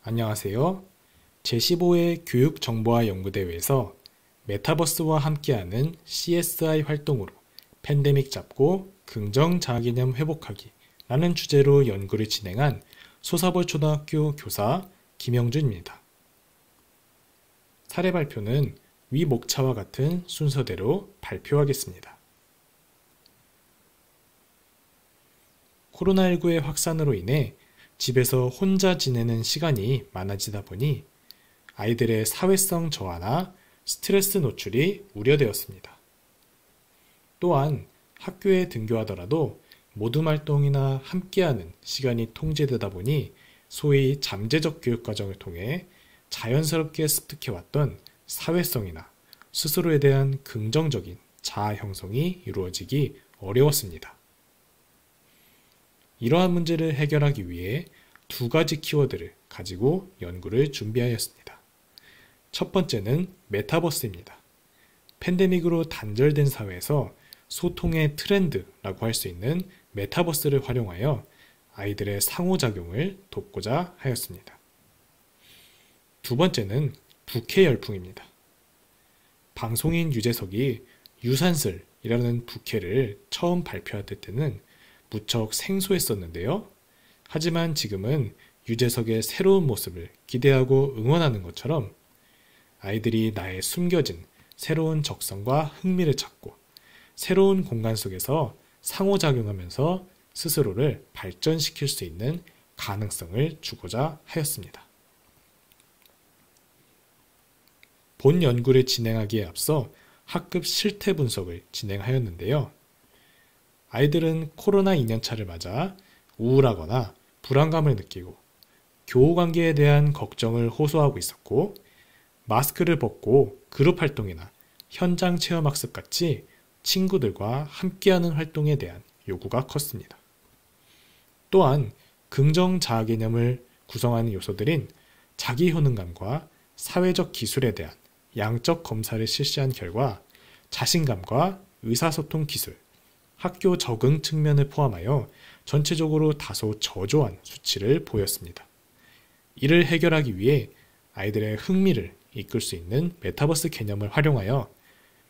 안녕하세요. 제15회 교육정보화 연구대회에서 메타버스와 함께하는 CSI 활동으로 팬데믹 잡고 긍정자아개념 회복하기 라는 주제로 연구를 진행한 소사벌초등학교 교사 김영준입니다. 사례 발표는 위 목차와 같은 순서대로 발표하겠습니다. 코로나19의 확산으로 인해 집에서 혼자 지내는 시간이 많아지다 보니 아이들의 사회성 저하나 스트레스 노출이 우려되었습니다. 또한 학교에 등교하더라도 모둠 활동이나 함께하는 시간이 통제되다 보니 소위 잠재적 교육과정을 통해 자연스럽게 습득해왔던 사회성이나 스스로에 대한 긍정적인 자아 형성이 이루어지기 어려웠습니다. 이러한 문제를 해결하기 위해 두 가지 키워드를 가지고 연구를 준비하였습니다. 첫 번째는 메타버스입니다. 팬데믹으로 단절된 사회에서 소통의 트렌드라고 할 수 있는 메타버스를 활용하여 아이들의 상호작용을 돕고자 하였습니다. 두 번째는 부캐 열풍입니다. 방송인 유재석이 유산슬이라는 부캐를 처음 발표할 때는 무척 생소했었는데요. 하지만 지금은 유재석의 새로운 모습을 기대하고 응원하는 것처럼 아이들이 나의 숨겨진 새로운 적성과 흥미를 찾고 새로운 공간 속에서 상호작용하면서 스스로를 발전시킬 수 있는 가능성을 주고자 하였습니다. 본 연구를 진행하기에 앞서 학급 실태 분석을 진행하였는데요. 아이들은 코로나 2년차를 맞아 우울하거나 불안감을 느끼고 교우관계에 대한 걱정을 호소하고 있었고 마스크를 벗고 그룹 활동이나 현장 체험학습 같이 친구들과 함께하는 활동에 대한 요구가 컸습니다. 또한 긍정 자아 개념을 구성하는 요소들인 자기 효능감과 사회적 기술에 대한 양적 검사를 실시한 결과 자신감과 의사소통 기술, 학교 적응 측면을 포함하여 전체적으로 다소 저조한 수치를 보였습니다. 이를 해결하기 위해 아이들의 흥미를 이끌 수 있는 메타버스 개념을 활용하여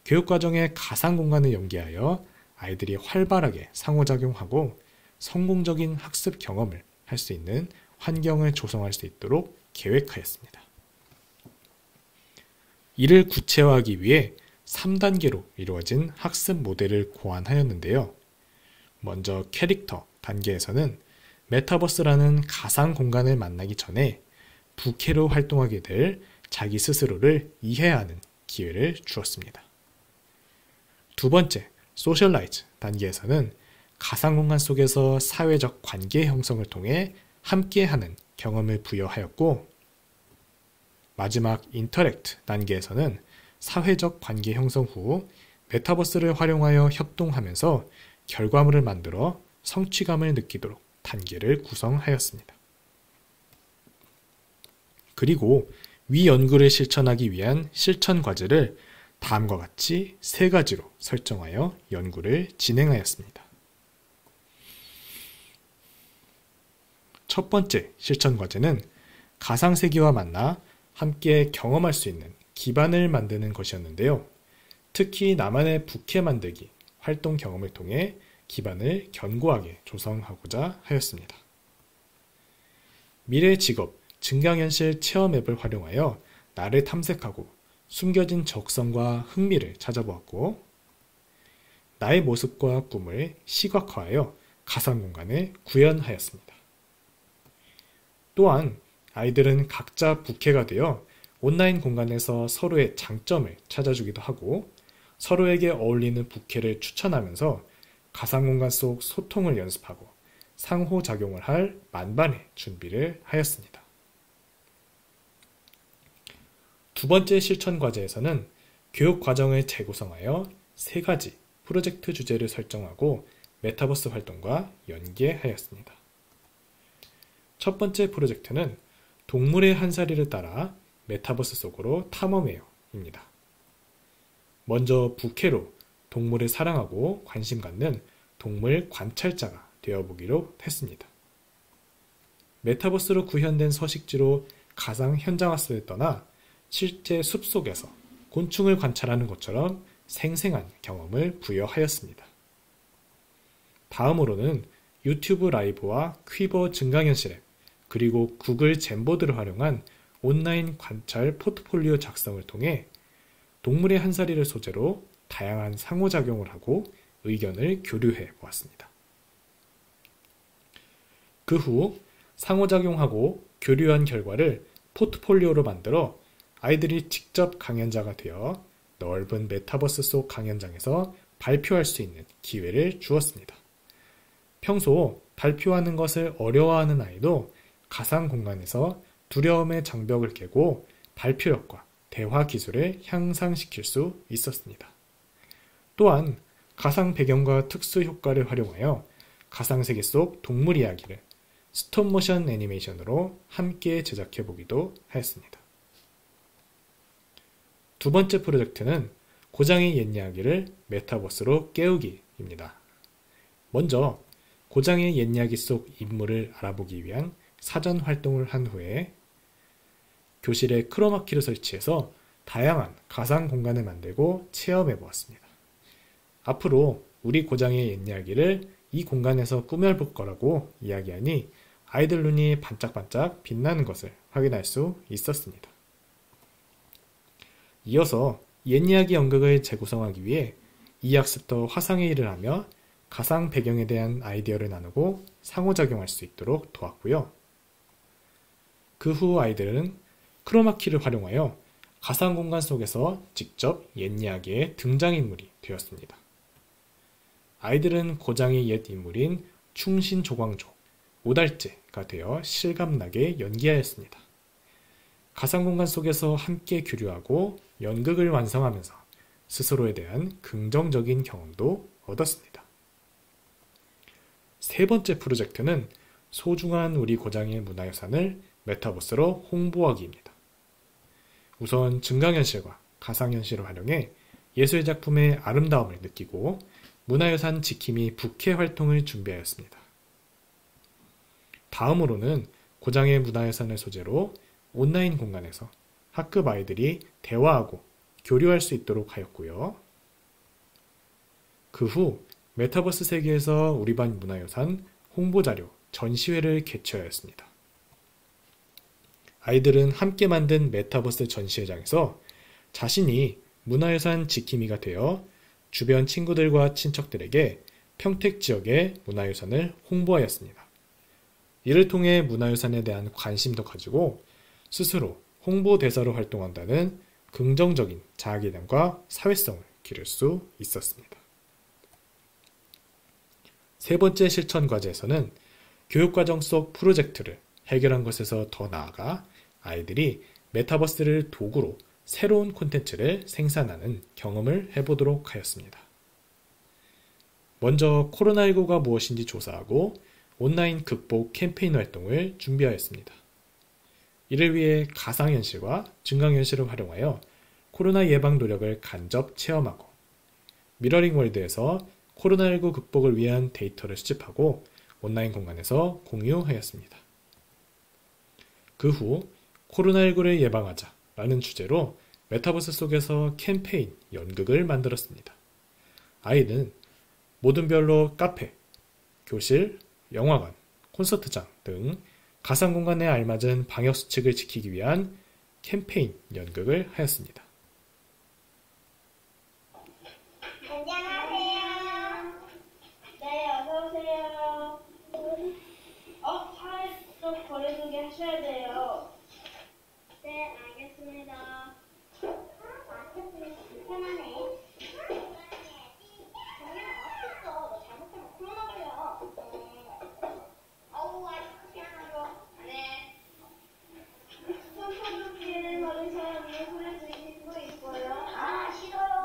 교육과정의 가상공간을 연계하여 아이들이 활발하게 상호작용하고 성공적인 학습 경험을 할 수 있는 환경을 조성할 수 있도록 계획하였습니다. 이를 구체화하기 위해 3단계로 이루어진 학습 모델을 고안하였는데요. 먼저 캐릭터 단계에서는 메타버스라는 가상 공간을 만나기 전에 부캐로 활동하게 될 자기 스스로를 이해하는 기회를 주었습니다. 두 번째, 소셜라이즈 단계에서는 가상 공간 속에서 사회적 관계 형성을 통해 함께하는 경험을 부여하였고, 마지막 인터랙트 단계에서는 사회적 관계 형성 후 메타버스를 활용하여 협동하면서 결과물을 만들어 성취감을 느끼도록 단계를 구성하였습니다. 그리고 위 연구를 실천하기 위한 실천 과제를 다음과 같이 3가지로 설정하여 연구를 진행하였습니다. 첫 번째 실천 과제는 가상세계와 만나 함께 경험할 수 있는 기반을 만드는 것이었는데요. 특히 나만의 부캐 만들기 활동 경험을 통해 기반을 견고하게 조성하고자 하였습니다. 미래 직업 증강현실 체험 앱을 활용하여 나를 탐색하고 숨겨진 적성과 흥미를 찾아보았고, 나의 모습과 꿈을 시각화하여 가상공간을 구현하였습니다. 또한 아이들은 각자 부캐가 되어 온라인 공간에서 서로의 장점을 찾아주기도 하고 서로에게 어울리는 부캐를 추천하면서 가상공간 속 소통을 연습하고 상호작용을 할 만반의 준비를 하였습니다. 두 번째 실천 과제에서는 교육 과정을 재구성하여 3가지 프로젝트 주제를 설정하고 메타버스 활동과 연계하였습니다. 첫 번째 프로젝트는 동물의 한 사리를 따라 메타버스 속으로 탐험해요입니다. 먼저 부캐로 동물을 사랑하고 관심 갖는 동물 관찰자가 되어보기로 했습니다. 메타버스로 구현된 서식지로 가상 현장학습에 떠나 실제 숲속에서 곤충을 관찰하는 것처럼 생생한 경험을 부여하였습니다. 다음으로는 유튜브 라이브와 퀴버 증강현실 앱, 그리고 구글 젠보드를 활용한 온라인 관찰 포트폴리오 작성을 통해 동물의 한사리를 소재로 다양한 상호작용을 하고 의견을 교류해 보았습니다. 그 후 상호작용하고 교류한 결과를 포트폴리오로 만들어 아이들이 직접 강연자가 되어 넓은 메타버스 속 강연장에서 발표할 수 있는 기회를 주었습니다. 평소 발표하는 것을 어려워하는 아이도 가상 공간에서 두려움의 장벽을 깨고 발표력과 대화 기술을 향상시킬 수 있었습니다. 또한 가상 배경과 특수 효과를 활용하여 가상 세계 속 동물 이야기를 스톱모션 애니메이션으로 함께 제작해 보기도 하였습니다. 두 번째 프로젝트는 고장의 옛 이야기를 메타버스로 깨우기입니다. 먼저 고장의 옛 이야기 속 인물을 알아보기 위한 사전 활동을 한 후에 교실에 크로마키를 설치해서 다양한 가상 공간을 만들고 체험해 보았습니다. 앞으로 우리 고장의 옛 이야기를 이 공간에서 꾸며볼 거라고 이야기하니 아이들 눈이 반짝반짝 빛나는 것을 확인할 수 있었습니다. 이어서 옛 이야기 연극을 재구성하기 위해 이학습터 화상의 일을 하며 가상 배경에 대한 아이디어를 나누고 상호작용할 수 있도록 도왔고요. 그 후 아이들은 크로마키를 활용하여 가상 공간 속에서 직접 옛 이야기의 등장인물이 되었습니다. 아이들은 고장의 옛 인물인 충신조광조, 오달째가 되어 실감나게 연기하였습니다. 가상 공간 속에서 함께 교류하고 연극을 완성하면서 스스로에 대한 긍정적인 경험도 얻었습니다. 세 번째 프로젝트는 소중한 우리 고장의 문화유산을 메타버스로 홍보하기입니다. 우선 증강현실과 가상현실을 활용해 예술작품의 아름다움을 느끼고 문화유산 지킴이 북해 활동을 준비하였습니다. 다음으로는 고장의 문화유산을 소재로 온라인 공간에서 학급 아이들이 대화하고 교류할 수 있도록 하였고요. 그 후 메타버스 세계에서 우리 반 문화유산 홍보자료 전시회를 개최하였습니다. 아이들은 함께 만든 메타버스 전시회장에서 자신이 문화유산 지킴이가 되어 주변 친구들과 친척들에게 평택 지역의 문화유산을 홍보하였습니다. 이를 통해 문화유산에 대한 관심도 가지고 스스로 홍보대사로 활동한다는 긍정적인 자아개념과 사회성을 기를 수 있었습니다. 세 번째 실천 과제에서는 교육과정 속 프로젝트를 해결한 것에서 더 나아가 아이들이 메타버스를 도구로 새로운 콘텐츠를 생산하는 경험을 해보도록 하였습니다. 먼저 코로나19가 무엇인지 조사하고 온라인 극복 캠페인 활동을 준비하였습니다. 이를 위해 가상현실과 증강현실을 활용하여 코로나 예방 노력을 간접 체험하고 미러링 월드에서 코로나19 극복을 위한 데이터를 수집하고 온라인 공간에서 공유하였습니다. 그 후 코로나19를 예방하자 라는 주제로 메타버스 속에서 캠페인 연극을 만들었습니다. 아이는 모든 별로 카페, 교실, 영화관, 콘서트장 등 가상 공간에 알맞은 방역 수칙을 지키기 위한 캠페인 연극을 하였습니다. 안녕하세요. 네, 어서오세요. 차에 좀 거리두기 하셔야 돼요. 네, 알겠습니다. 불편하네. 정말 없었어. 너 잘못하면 코로나 걸려. 어우, 미안하죠. 네. 손소독기를 받은 사람이 소리 들리는 거 있어요? 아, 싫어요.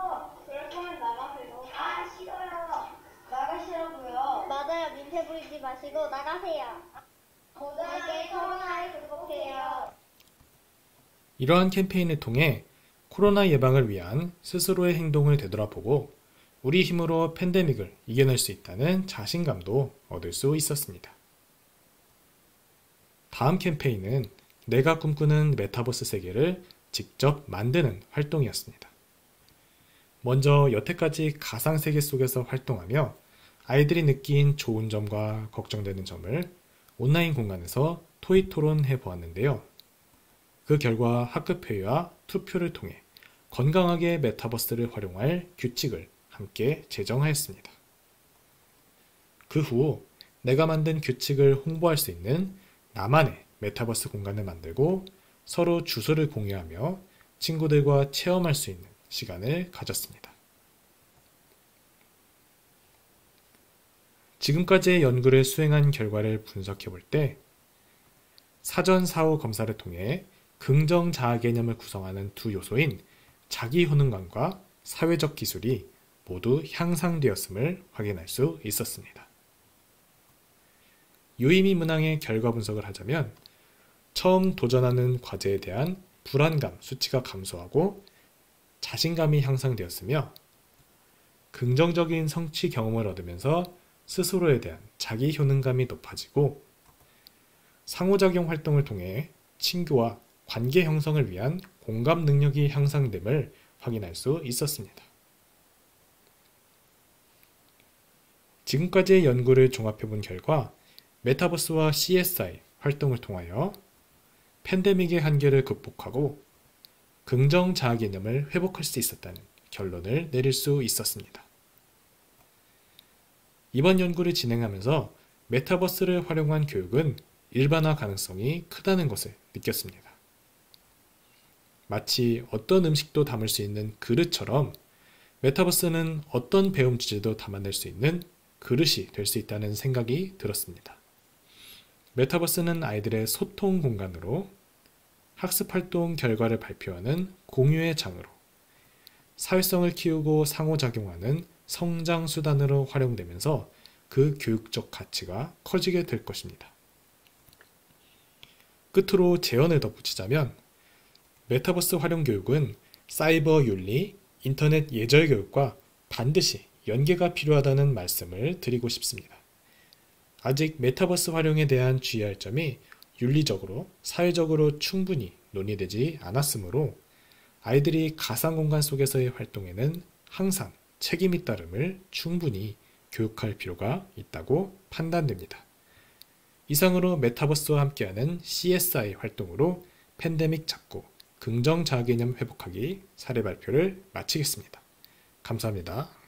그럴 거면 나가세요. 아, 싫어요. 나가시라고요. 맞아요. 민폐 부리지 마시고 나가세요. 고등학교 코로나를 극복해요. 이러한 캠페인을 통해 코로나 예방을 위한 스스로의 행동을 되돌아보고 우리 힘으로 팬데믹을 이겨낼 수 있다는 자신감도 얻을 수 있었습니다. 다음 캠페인은 내가 꿈꾸는 메타버스 세계를 직접 만드는 활동이었습니다. 먼저 여태까지 가상세계 속에서 활동하며 아이들이 느낀 좋은 점과 걱정되는 점을 온라인 공간에서 토의 토론해 보았는데요. 그 결과 학급회의와 투표를 통해 건강하게 메타버스를 활용할 규칙을 함께 제정하였습니다. 그 후 내가 만든 규칙을 홍보할 수 있는 나만의 메타버스 공간을 만들고 서로 주소를 공유하며 친구들과 체험할 수 있는 시간을 가졌습니다. 지금까지의 연구를 수행한 결과를 분석해 볼 때 사전 사후 검사를 통해 긍정 자아 개념을 구성하는 두 요소인 자기 효능감과 사회적 기술이 모두 향상되었음을 확인할 수 있었습니다. 유의미 문항의 결과 분석을 하자면 처음 도전하는 과제에 대한 불안감 수치가 감소하고 자신감이 향상되었으며 긍정적인 성취 경험을 얻으면서 스스로에 대한 자기 효능감이 높아지고 상호작용 활동을 통해 친구와 관계 형성을 위한 공감 능력이 향상됨을 확인할 수 있었습니다. 지금까지의 연구를 종합해본 결과 메타버스와 CSI 활동을 통하여 팬데믹의 한계를 극복하고 긍정 자아 개념을 회복할 수 있었다는 결론을 내릴 수 있었습니다. 이번 연구를 진행하면서 메타버스를 활용한 교육은 일반화 가능성이 크다는 것을 느꼈습니다. 마치 어떤 음식도 담을 수 있는 그릇처럼 메타버스는 어떤 배움 주제도 담아낼 수 있는 그릇이 될 수 있다는 생각이 들었습니다. 메타버스는 아이들의 소통 공간으로, 학습활동 결과를 발표하는 공유의 장으로, 사회성을 키우고 상호작용하는 성장 수단으로 활용되면서 그 교육적 가치가 커지게 될 것입니다. 끝으로 제언을 덧붙이자면 메타버스 활용 교육은 사이버 윤리, 인터넷 예절 교육과 반드시 연계가 필요하다는 말씀을 드리고 싶습니다. 아직 메타버스 활용에 대한 주의할 점이 윤리적으로, 사회적으로 충분히 논의되지 않았으므로 아이들이 가상공간 속에서의 활동에는 항상 책임이 따름을 충분히 교육할 필요가 있다고 판단됩니다. 이상으로 메타버스와 함께하는 CSI 활동으로 팬데믹 잡고 긍정 자아개념 회복하기 사례 발표를 마치겠습니다. 감사합니다.